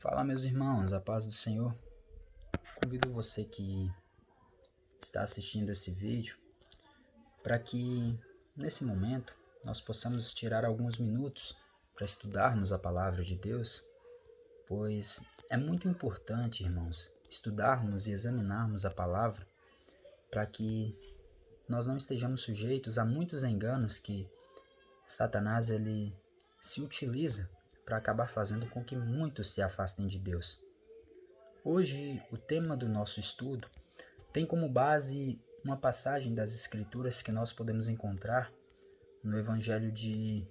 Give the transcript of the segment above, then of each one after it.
Fala, meus irmãos, a paz do Senhor. Convido você que está assistindo esse vídeo para que, nesse momento, nós possamos tirar alguns minutos para estudarmos a palavra de Deus, pois é muito importante, irmãos, estudarmos e examinarmos a palavra para que nós não estejamos sujeitos a muitos enganos que Satanás ele se utiliza para acabar fazendo com que muitos se afastem de Deus. Hoje, o tema do nosso estudo tem como base uma passagem das Escrituras que nós podemos encontrar no Evangelho de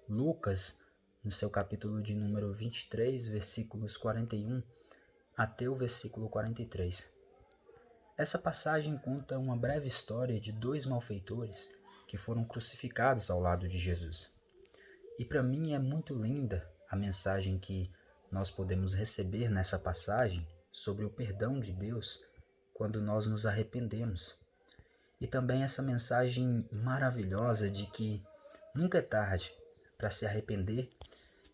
Lucas, no seu capítulo de número 23, versículos 41 até o versículo 43. Essa passagem conta uma breve história de dois malfeitores que foram crucificados ao lado de Jesus. E para mim é muito linda a mensagem que nós podemos receber nessa passagem sobre o perdão de Deus quando nós nos arrependemos. E também essa mensagem maravilhosa de que nunca é tarde para se arrepender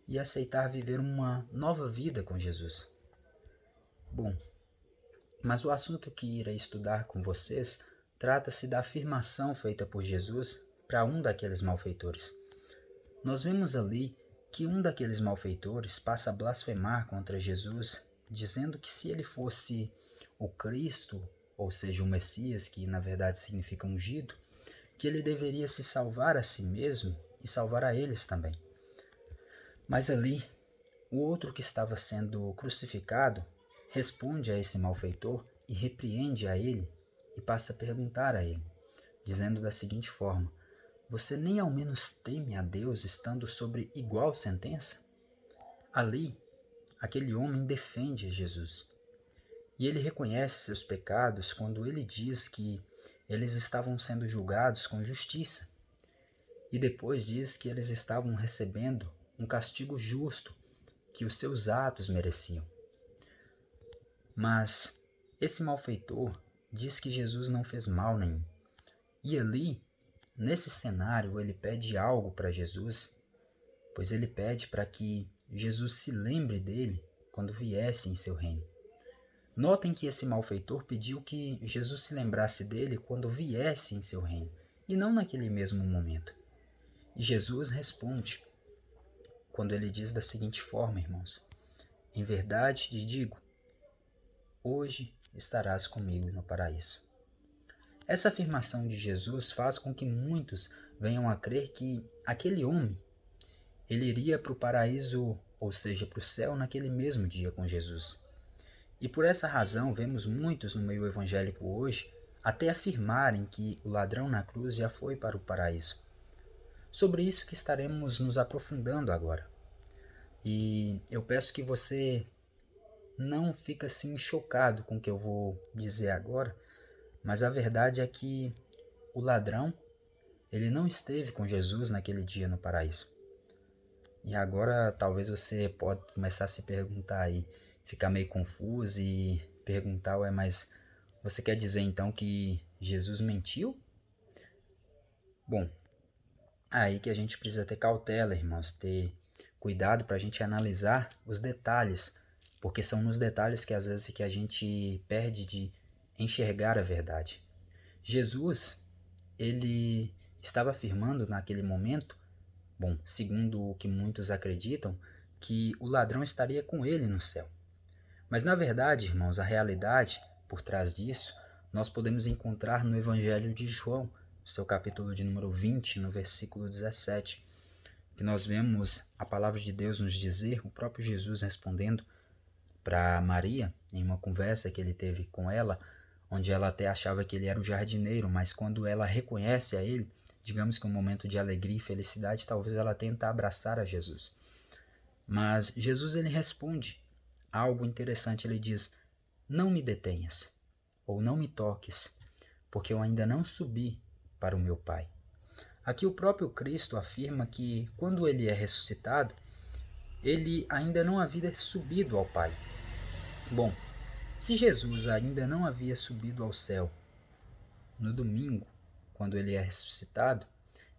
e aceitar viver uma nova vida com Jesus. Bom, mas o assunto que irei estudar com vocês trata-se da afirmação feita por Jesus para um daqueles malfeitores. Nós vemos ali que um daqueles malfeitores passa a blasfemar contra Jesus, dizendo que se ele fosse o Cristo, ou seja, o Messias, que na verdade significa ungido, que ele deveria se salvar a si mesmo e salvar a eles também. Mas ali, o outro que estava sendo crucificado responde a esse malfeitor e repreende a ele e passa a perguntar a ele, dizendo da seguinte forma: você nem ao menos teme a Deus estando sobre igual sentença? Ali, aquele homem defende Jesus. E ele reconhece seus pecados quando ele diz que eles estavam sendo julgados com justiça. E depois diz que eles estavam recebendo um castigo justo que os seus atos mereciam. Mas esse malfeitor diz que Jesus não fez mal nenhum. E ali, nesse cenário, ele pede algo para Jesus, pois ele pede para que Jesus se lembre dele quando viesse em seu reino. Notem que esse malfeitor pediu que Jesus se lembrasse dele quando viesse em seu reino, e não naquele mesmo momento. E Jesus responde, quando ele diz da seguinte forma, irmãos: em verdade te digo, hoje estarás comigo no paraíso. Essa afirmação de Jesus faz com que muitos venham a crer que aquele homem, ele iria para o paraíso, ou seja, para o céu, naquele mesmo dia com Jesus. E por essa razão vemos muitos no meio evangélico hoje até afirmarem que o ladrão na cruz já foi para o paraíso. Sobre isso que estaremos nos aprofundando agora. E eu peço que você não fique assim chocado com o que eu vou dizer agora, mas a verdade é que o ladrão, ele não esteve com Jesus naquele dia no paraíso. E agora talvez você pode começar a se perguntar aí, ficar meio confuso e perguntar, ué, mas você quer dizer então que Jesus mentiu? Bom, aí que a gente precisa ter cautela, irmãos, ter cuidado para a gente analisar os detalhes, porque são nos detalhes que às vezes que a gente perde de enxergar a verdade. Jesus, ele estava afirmando naquele momento, bom, segundo o que muitos acreditam, que o ladrão estaria com ele no céu. Mas na verdade, irmãos, a realidade por trás disso, nós podemos encontrar no Evangelho de João, seu capítulo de número 20, no versículo 17, que nós vemos a palavra de Deus nos dizer, o próprio Jesus respondendo para Maria, em uma conversa que ele teve com ela, onde ela até achava que ele era o jardineiro, mas quando ela reconhece a ele, digamos que um momento de alegria e felicidade, talvez ela tenta abraçar a Jesus. Mas Jesus ele responde algo interessante, ele diz: não me detenhas, ou não me toques, porque eu ainda não subi para o meu Pai. Aqui o próprio Cristo afirma que quando ele é ressuscitado, ele ainda não havia subido ao Pai. Bom, se Jesus ainda não havia subido ao céu no domingo, quando ele é ressuscitado,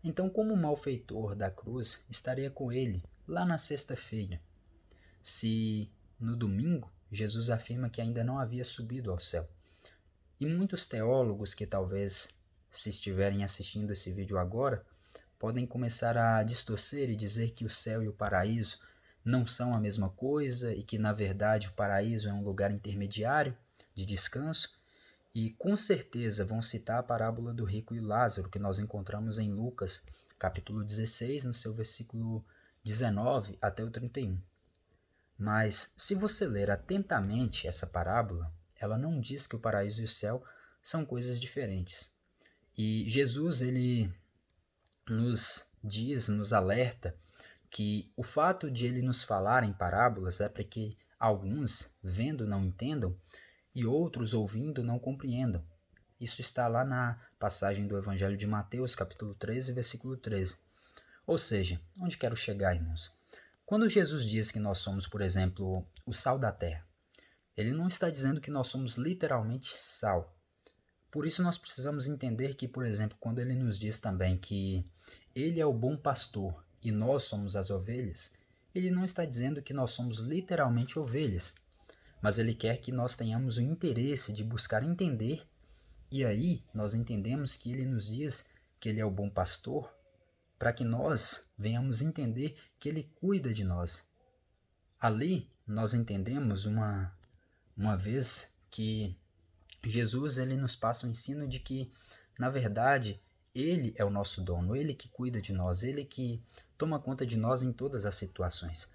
então como o malfeitor da cruz estaria com ele lá na sexta-feira? Se no domingo, Jesus afirma que ainda não havia subido ao céu. E muitos teólogos que talvez, se estiverem assistindo esse vídeo agora, podem começar a distorcer e dizer que o céu e o paraíso não são a mesma coisa e que, na verdade, o paraíso é um lugar intermediário de descanso. E com certeza vão citar a parábola do rico e Lázaro, que nós encontramos em Lucas, capítulo 16, no seu versículo 19 até o 31. Mas, se você ler atentamente essa parábola, ela não diz que o paraíso e o céu são coisas diferentes. E Jesus, ele nos diz, nos alerta, que o fato de ele nos falar em parábolas é para que alguns, vendo, não entendam, e outros, ouvindo, não compreendam. Isso está lá na passagem do Evangelho de Mateus, capítulo 13, versículo 13. Ou seja, onde quero chegar, irmãos? Quando Jesus diz que nós somos, por exemplo, o sal da terra, ele não está dizendo que nós somos literalmente sal. Por isso nós precisamos entender que, por exemplo, quando ele nos diz também que ele é o bom pastor e nós somos as ovelhas, ele não está dizendo que nós somos literalmente ovelhas, mas ele quer que nós tenhamos o interesse de buscar entender, e aí nós entendemos que ele nos diz que ele é o bom pastor, para que nós venhamos entender que ele cuida de nós. Ali nós entendemos uma vez que Jesus ele nos passa o ensino de que, na verdade, ele é o nosso dono, ele que cuida de nós, ele que toma conta de nós em todas as situações.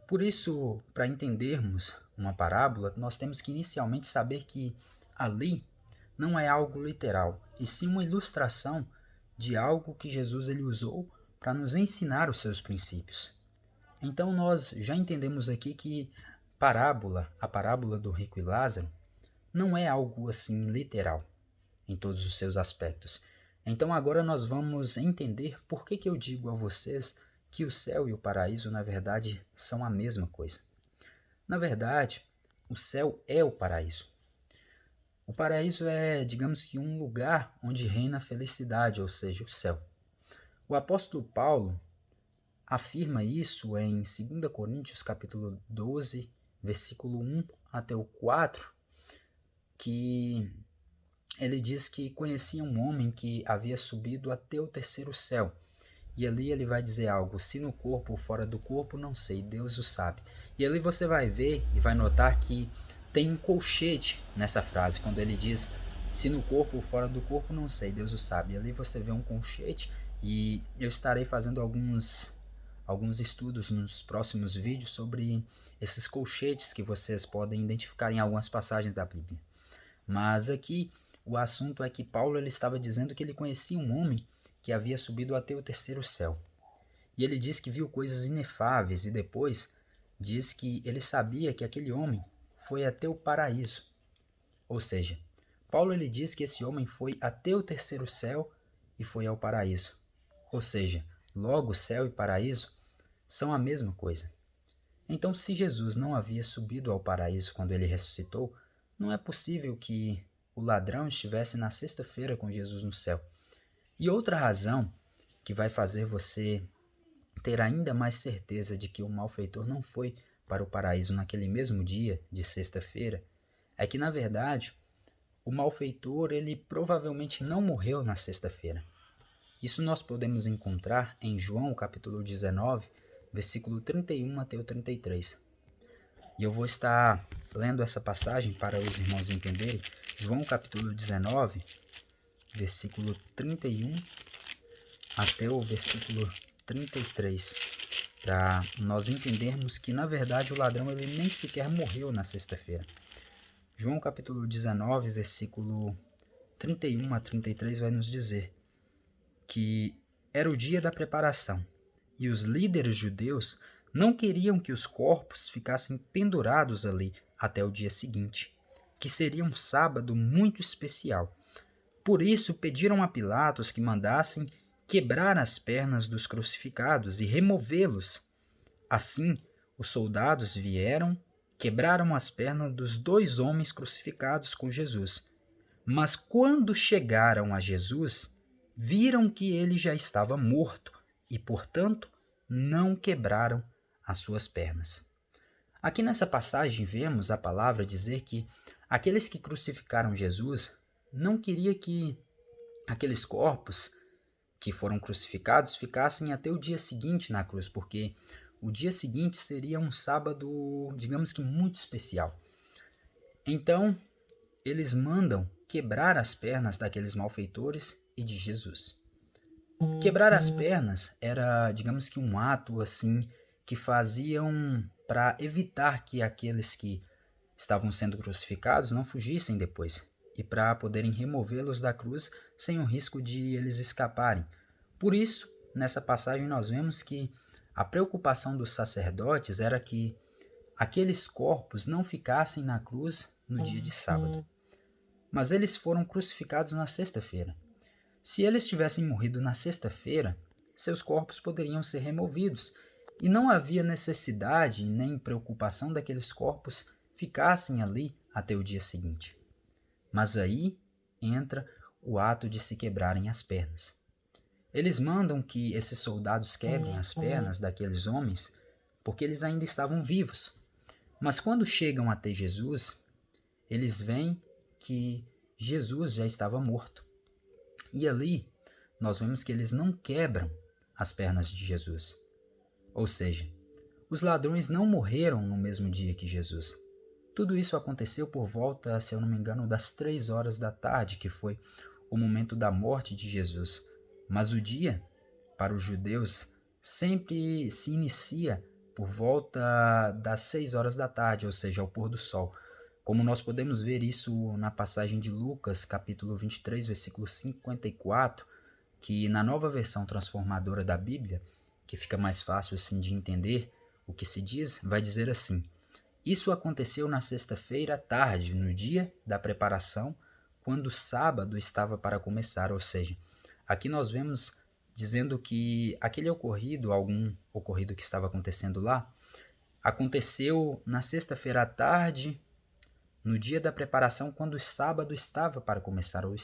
Por isso, para entendermos uma parábola, nós temos que inicialmente saber que ali não é algo literal, e sim uma ilustração de algo que Jesus ele usou para nos ensinar os seus princípios. Então nós já entendemos aqui que a parábola do rico e Lázaro, não é algo assim literal em todos os seus aspectos. Então agora nós vamos entender por que eu digo a vocês que o céu e o paraíso na verdade são a mesma coisa. Na verdade, o céu é o paraíso. O paraíso é, digamos que, um lugar onde reina a felicidade, ou seja, o céu. O apóstolo Paulo afirma isso em 2 Coríntios capítulo 12, versículo 1 até o 4, que ele diz que conhecia um homem que havia subido até o terceiro céu. E ali ele vai dizer algo, se no corpo ou fora do corpo, não sei, Deus o sabe. E ali você vai ver e vai notar que tem um colchete nessa frase, quando ele diz, se no corpo ou fora do corpo, não sei, Deus o sabe. E ali você vê um colchete e eu estarei fazendo alguns estudos nos próximos vídeos sobre esses colchetes que vocês podem identificar em algumas passagens da Bíblia. Mas aqui o assunto é que Paulo ele estava dizendo que ele conhecia um homem que havia subido até o terceiro céu. E ele diz que viu coisas inefáveis e depois diz que ele sabia que aquele homem foi até o paraíso. Ou seja, Paulo ele diz que esse homem foi até o terceiro céu e foi ao paraíso. Ou seja, logo céu e paraíso são a mesma coisa. Então, se Jesus não havia subido ao paraíso quando ele ressuscitou, não é possível que o ladrão estivesse na sexta-feira com Jesus no céu. E outra razão que vai fazer você ter ainda mais certeza de que o malfeitor não foi para o paraíso naquele mesmo dia de sexta-feira é que, na verdade, o malfeitor ele provavelmente não morreu na sexta-feira. Isso nós podemos encontrar em João capítulo 19, versículo 31 até o 33. E eu vou estar lendo essa passagem para os irmãos entenderem. João capítulo 19, versículo 31 até o versículo 33, para nós entendermos que, na verdade, o ladrão ele nem sequer morreu na sexta-feira. João capítulo 19, versículo 31 a 33 vai nos dizer que era o dia da preparação, e os líderes judeus não queriam que os corpos ficassem pendurados ali até o dia seguinte, que seria um sábado muito especial. Por isso pediram a Pilatos que mandassem quebrar as pernas dos crucificados e removê-los. Assim, os soldados vieram, quebraram as pernas dos 2 homens crucificados com Jesus. Mas quando chegaram a Jesus, viram que ele já estava morto e, portanto, não quebraram as suas pernas. Aqui nessa passagem vemos a palavra dizer que aqueles que crucificaram Jesus não queriam que aqueles corpos que foram crucificados ficassem até o dia seguinte na cruz, porque o dia seguinte seria um sábado, digamos que muito especial. Então, eles mandam quebrar as pernas daqueles malfeitores e de Jesus. Quebrar as pernas era, digamos que um ato assim que faziam para evitar que aqueles que estavam sendo crucificados não fugissem depois e para poderem removê-los da cruz sem o risco de eles escaparem. Por isso, nessa passagem nós vemos que a preocupação dos sacerdotes era que aqueles corpos não ficassem na cruz no dia de sábado. Mas eles foram crucificados na sexta-feira. Se eles tivessem morrido na sexta-feira, seus corpos poderiam ser removidos, e não havia necessidade nem preocupação daqueles corpos ficassem ali até o dia seguinte. Mas aí entra o ato de se quebrarem as pernas. Eles mandam que esses soldados quebrem as pernas daqueles homens porque eles ainda estavam vivos. Mas quando chegam até Jesus, eles veem que Jesus já estava morto. E ali nós vemos que eles não quebram as pernas de Jesus. Ou seja, os ladrões não morreram no mesmo dia que Jesus. Tudo isso aconteceu por volta, se eu não me engano, das 3 horas da tarde, que foi o momento da morte de Jesus. Mas o dia, para os judeus, sempre se inicia por volta das 6 horas da tarde, ou seja, ao pôr do sol. Como nós podemos ver isso na passagem de Lucas, capítulo 23, versículo 54, que na nova versão transformadora da Bíblia, que fica mais fácil assim de entender o que se diz, vai dizer assim: isso aconteceu na sexta-feira à tarde, no dia da preparação, quando o sábado estava para começar. Ou seja, aqui nós vemos dizendo que aquele algum ocorrido que estava acontecendo lá, aconteceu na sexta-feira à tarde, no dia da preparação, quando o sábado estava para começar. Ou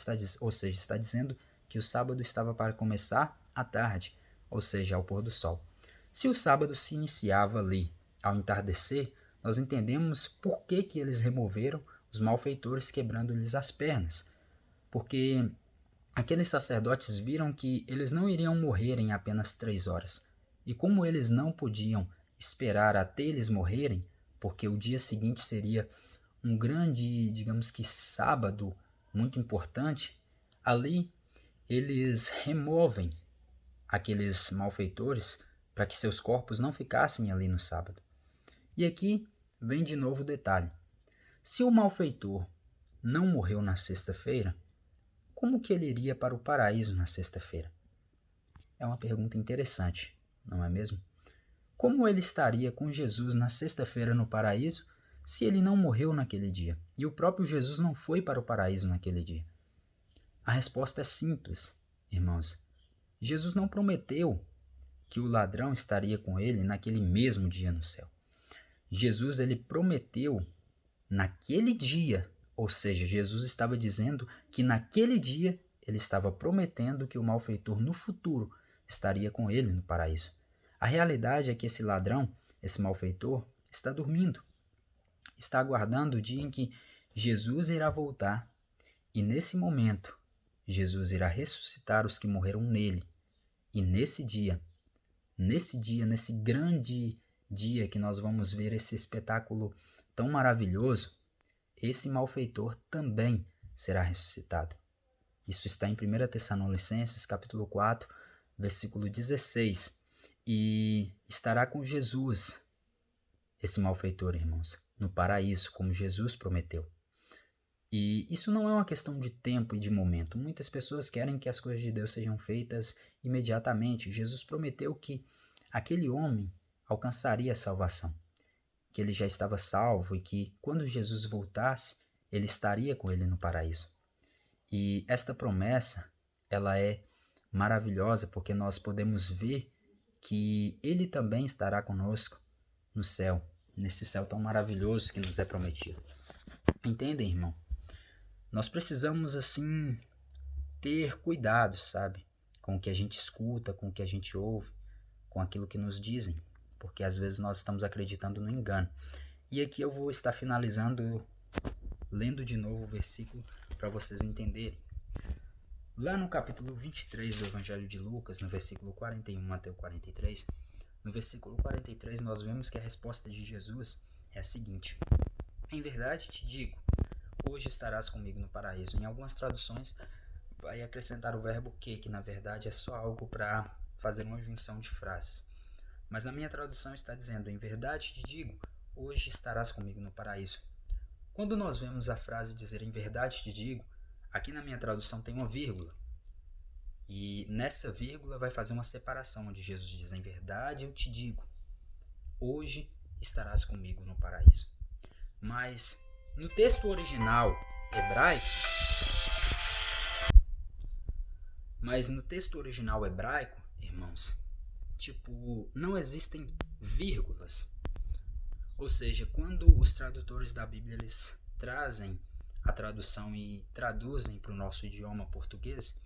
seja, está dizendo que o sábado estava para começar à tarde, ou seja, ao pôr do sol. Se o sábado se iniciava ali ao entardecer, nós entendemos por que eles removeram os malfeitores quebrando-lhes as pernas. Porque aqueles sacerdotes viram que eles não iriam morrer em apenas 3 horas. E como eles não podiam esperar até eles morrerem, porque o dia seguinte seria um grande, digamos que sábado muito importante, ali eles removem aqueles malfeitores para que seus corpos não ficassem ali no sábado. E aqui vem de novo o detalhe. Se o malfeitor não morreu na sexta-feira, como que ele iria para o paraíso na sexta-feira? É uma pergunta interessante, não é mesmo? Como ele estaria com Jesus na sexta-feira no paraíso se ele não morreu naquele dia? E o próprio Jesus não foi para o paraíso naquele dia? A resposta é simples, irmãos. Jesus não prometeu que o ladrão estaria com ele naquele mesmo dia no céu. Jesus ele prometeu naquele dia, ou seja, Jesus estava dizendo que naquele dia ele estava prometendo que o malfeitor no futuro estaria com ele no paraíso. A realidade é que esse ladrão, esse malfeitor, está dormindo. Está aguardando o dia em que Jesus irá voltar e nesse momento Jesus irá ressuscitar os que morreram nele. E nesse grande dia que nós vamos ver esse espetáculo tão maravilhoso, esse malfeitor também será ressuscitado. Isso está em 1 Tessalonicenses, capítulo 4, versículo 16. E estará com Jesus, esse malfeitor, irmãos, no paraíso, como Jesus prometeu. E isso não é uma questão de tempo e de momento. Muitas pessoas querem que as coisas de Deus sejam feitas imediatamente. Jesus prometeu que aquele homem alcançaria a salvação, que ele já estava salvo e que quando Jesus voltasse, ele estaria com ele no paraíso. E esta promessa, ela é maravilhosa porque nós podemos ver que ele também estará conosco no céu, nesse céu tão maravilhoso que nos é prometido. Entendem, irmão? Nós precisamos, assim, ter cuidado, sabe? Com o que a gente escuta, com o que a gente ouve, com aquilo que nos dizem. Porque às vezes nós estamos acreditando no engano. E aqui eu vou estar finalizando, lendo de novo o versículo para vocês entenderem. Lá no capítulo 23 do Evangelho de Lucas, no versículo 41 até o 43, no versículo 43 nós vemos que a resposta de Jesus é a seguinte: em verdade te digo, hoje estarás comigo no paraíso. Em algumas traduções vai acrescentar o verbo que na verdade é só algo para fazer uma junção de frases. Mas na minha tradução está dizendo, em verdade te digo, hoje estarás comigo no paraíso. Quando nós vemos a frase dizer em verdade te digo, aqui na minha tradução tem uma vírgula. E nessa vírgula vai fazer uma separação, onde Jesus diz, em verdade eu te digo, hoje estarás comigo no paraíso. Mas no texto original hebraico, irmãos, não existem vírgulas. Ou seja, quando os tradutores da Bíblia eles trazem a tradução e traduzem para o nosso idioma português,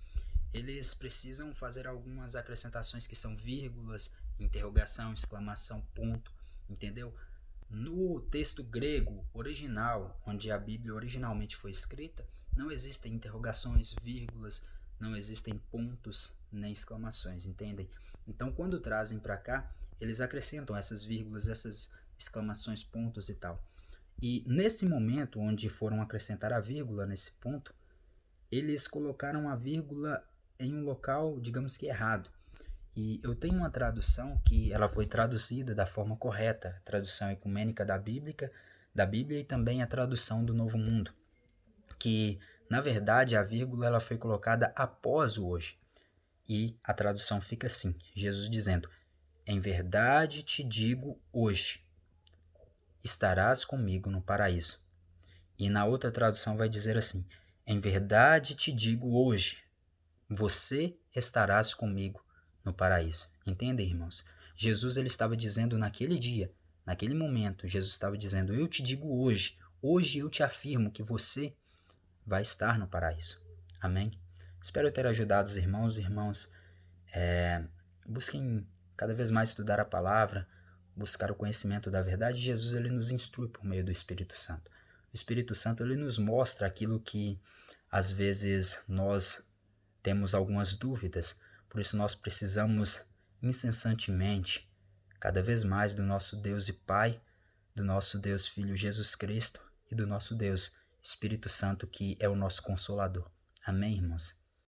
eles precisam fazer algumas acrescentações que são vírgulas, interrogação, exclamação, ponto, entendeu? No texto grego original, onde a Bíblia originalmente foi escrita, não existem interrogações, vírgulas, não existem pontos nem exclamações, entendem? Então, quando trazem para cá, eles acrescentam essas vírgulas, essas exclamações, pontos e tal. E nesse momento, onde foram acrescentar a vírgula nesse ponto, eles colocaram a vírgula em um local, digamos que errado. E eu tenho uma tradução que ela foi traduzida da forma correta, a tradução ecumênica da Bíblia e também a tradução do Novo Mundo, que na verdade a vírgula ela foi colocada após o hoje. E a tradução fica assim, Jesus dizendo, em verdade te digo hoje, estarás comigo no paraíso. E na outra tradução vai dizer assim, em verdade te digo hoje, você estarás comigo no paraíso. Entendem, irmãos? Jesus ele estava dizendo naquele dia, naquele momento, Jesus estava dizendo, eu te digo hoje eu te afirmo que você vai estar no paraíso. Amém? Espero ter ajudado os irmãos. Irmãos, busquem cada vez mais estudar a palavra, buscar o conhecimento da verdade. Jesus ele nos instrui por meio do Espírito Santo. O Espírito Santo ele nos mostra aquilo que às vezes nós temos algumas dúvidas, por isso nós precisamos incessantemente, cada vez mais do nosso Deus e Pai, do nosso Deus Filho Jesus Cristo e do nosso Deus Espírito Santo, que é o nosso Consolador. Amém, irmãos?